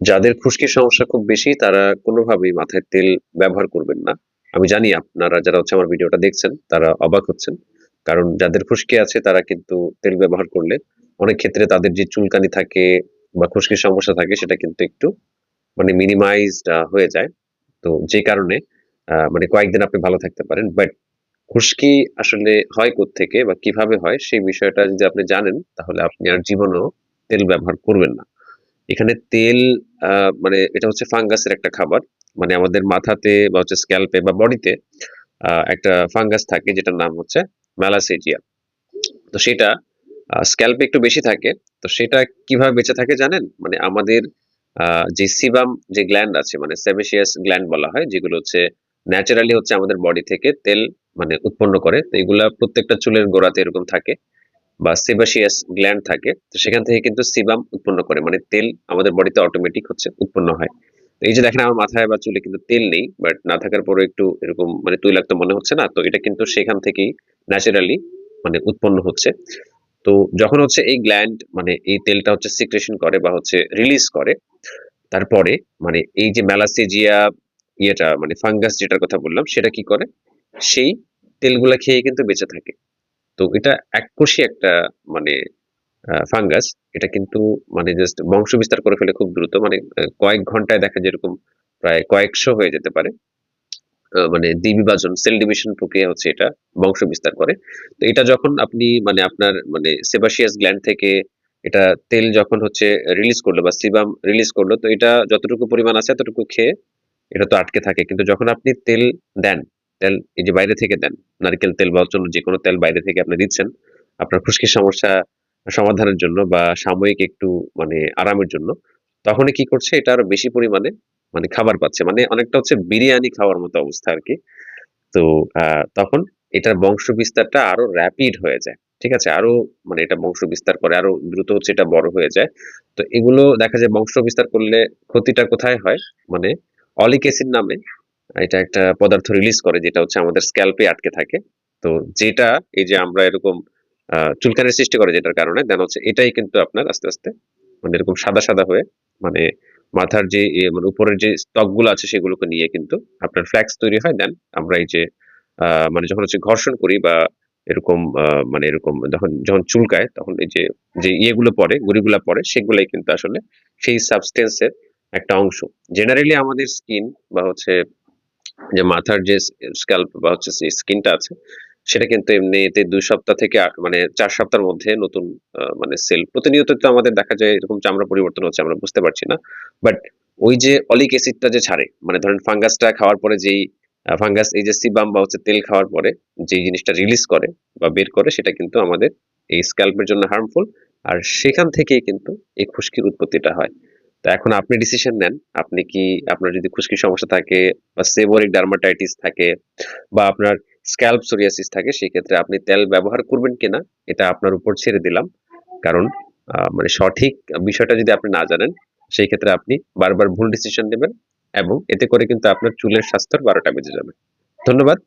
যাদের খুশকির সমস্যা খুব বেশি তারা কোনোভাবেই মাথায় তেল ব্যবহার করবেন না। আমি জানি আপনারা যারা আমার ভিডিওটা দেখছেন তারা অবাক হচ্ছেন। কারণ যাদের খুশকি আছে তারা কিন্তু তেল ব্যবহার করলে অনেক ক্ষেত্রে তাদের যে চুলকানি থাকে বা খুশকির সমস্যা থাকে সেটা কিন্তু একটু মিনিমাইজড হয়ে যায়। তো যে কারণে কয়েকদিন আপনি ভালো থাকতে পারেন। বাট খুশকি আসলে হয় কোত্থেকে বা কিভাবে হয় সেই বিষয়টা যদি আপনি জানেন তাহলে আপনি আর জীবনেও তেল ব্যবহার করবেন না। এখানে তেল এটা হচ্ছে ফাঙ্গাসের একটা খাবার। আমাদের মাথাতে বা স্ক্যাল্পে বা বডিতে একটা ফাঙ্গাস থাকে যেটার নাম হচ্ছে মেলাসেজিয়া। তো সেটা স্ক্যাল্পে একটু বেশি থাকে। তো সেটা কিভাবে বেঁচে থাকে জানেন? আমাদের যে সিবাম যে গ্ল্যান্ড আছে সেবাসিয়াস গ্ল্যান্ড বলা হয় যেগুলো হচ্ছে ন্যাচারালি হচ্ছে আমাদের বডি থেকে তেল উৎপন্ন করে। তো এগুলা প্রত্যেকটা চুলের গোড়াতে এরকম থাকে বা সেবাসিয়াস গ্ল্যান্ড থাকে। তো সেখান থেকে কিন্তু সিবাম উৎপন্ন করে। তেল আমাদের বডিতে অটোমেটিক হচ্ছে উৎপন্ন হয়। তো এই যে দেখেন আমার মাথায় বা চুলে কিন্তু তেল নেই। বাট না থাকার পরেও একটু এরকম তৈলাক্ত মনে হচ্ছে না? তো এটা কিন্তু সেখান থেকেই ন্যাচারালি উৎপন্ন হচ্ছে। তো যখন হচ্ছে এই গ্ল্যান্ড এই তেলটা হচ্ছে সিক্রেশন করে বা হচ্ছে রিলিজ করে, তারপরে এই যে মেলাসেজিয়া ইয়েটা ফাঙ্গাস যেটার কথা বললাম সেটা কি করে? সেই তেলগুলা খেয়ে কিন্তু বেঁচে থাকে। তো এটা এককোষী একটা মানে ফাঙ্গাস। এটা কিন্তু জাস্ট বংশ বিস্তার করে ফেলে খুব দ্রুত। কয়েক ঘন্টায় দেখা যায় এরকম প্রায় কয়েকশো হয়ে যেতে পারে। দ্বিবিভাজন সেল ডিভিশন প্রক্রিয়া হচ্ছে এটা বংশ বিস্তার করে। তো এটা যখন আপনি আপনার সেবাসিয়াস গ্ল্যান্ড থেকে এটা তেল যখন হচ্ছে রিলিজ করলো বা সিবাম রিলিজ করলো তো এটা যতটুকু পরিমাণ আছে এতটুকু খেয়ে এটা তো আটকে থাকে। কিন্তু যখন আপনি তেল দেন, তেল এই যে বাইরে থেকে দেন, নারকেল তেল বা অন্য যেকোনো তেল বাইরে থেকে আপনি দিচ্ছেন, আপনার খুশকির সমস্যা সমাধানের জন্য বা সাময়িক একটু আরামের জন্য, তখনই কি করছে এটা আরো বেশি পরিমাণে খাবার পাচ্ছে। অনেকটা হচ্ছে বিরিয়ানি খাওয়ার মতো অবস্থা আরকি। তো তখন এটার বংশ বিস্তারটা আরো র‍্যাপিড হয়ে যায়। ঠিক আছে? আরো এটা বংশ বিস্তার করে, আরো দ্রুত হচ্ছে এটা বড় হয়ে যায়। তো এগুলো দেখা যায় বংশ বিস্তার করলে ক্ষতিটা কোথায় হয়? মানে অলিক অ্যাসিড নামে এটা একটা পদার্থ রিলিজ করে যেটা হচ্ছে আমাদের স্ক্যাল্পে আটকে থাকে। তো যেটা এই যে আমরা এরকম চুলকানির সৃষ্টি করে যেটার কারণে দেন হচ্ছে এটাই কিন্তু আপনার আস্তে, আস্তে এরকম সাদা, সাদা হয়ে মানে মাথার যে উপরের যে ত্বকগুলো আছে সেগুলোকে নিয়ে কিন্তু আপনার ফ্ল্যাক্স তৈরি হয়। দেন আমরা এই যে আ যখন হচ্ছে ঘর্ষণ করি বা এরকম এরকম যখন চুলকায় তখন এই যে, যে ইয়েগুলো পড়ে, গুঁড়িগুলা পড়ে সেগুলাই কিন্তু আসলে সেই সাবস্টেন্স এর একটা অংশ। জেনারেলি আমাদের স্কিন বা হচ্ছে যে মাথার যে স্ক্যাল্প বা হচ্ছে যে স্কিনটা আছে সেটা কিন্তু এমনিতে ২ সপ্তাহ থেকে ৪ সপ্তাহের মধ্যে নতুন সেল প্রতিনিয়ত তো আমাদের দেখা যায় এরকম চামড়া পরিবর্তন হচ্ছে আমরা বুঝতে পারছি না। বাট ওই যে অলিক অ্যাসিডটা যে ছাড়ে ধরেন ফাঙ্গাসটা খাওয়ার পরে যেই ফাঙ্গাস এই যে সিবাম বা হচ্ছে তেল খাওয়ার পরে যেই জিনিসটা রিলিজ করে বা বের করে সেটা কিন্তু আমাদের এই স্ক্যাল্পের জন্য হার্মফুল। আর সেখান থেকেই কিন্তু এই খুশকির উৎপত্তিটা হয়। তো এখন আপনি ডিসিশন নেন। আপনি কি আপনার যদি খুশকির সমস্যা থাকে বা সেবরিক ডার্মাটাইটিস থাকে বা আপনার স্ক্যাল্প সোরিয়াসিস থাকে সেক্ষেত্রে আপনি তেল ব্যবহার করবেন কিনা এটা আপনার উপর ছেড়ে দিলাম। কারণ সঠিক বিষয়টা যদি আপনি না জানেন সেই ক্ষেত্রে আপনি বারবার ভুল ডিসিশন নেবেন এবং এতে করে কিন্তু আপনার চুলের স্বাস্থ্যের ১২টা বেজে যাবে। ধন্যবাদ।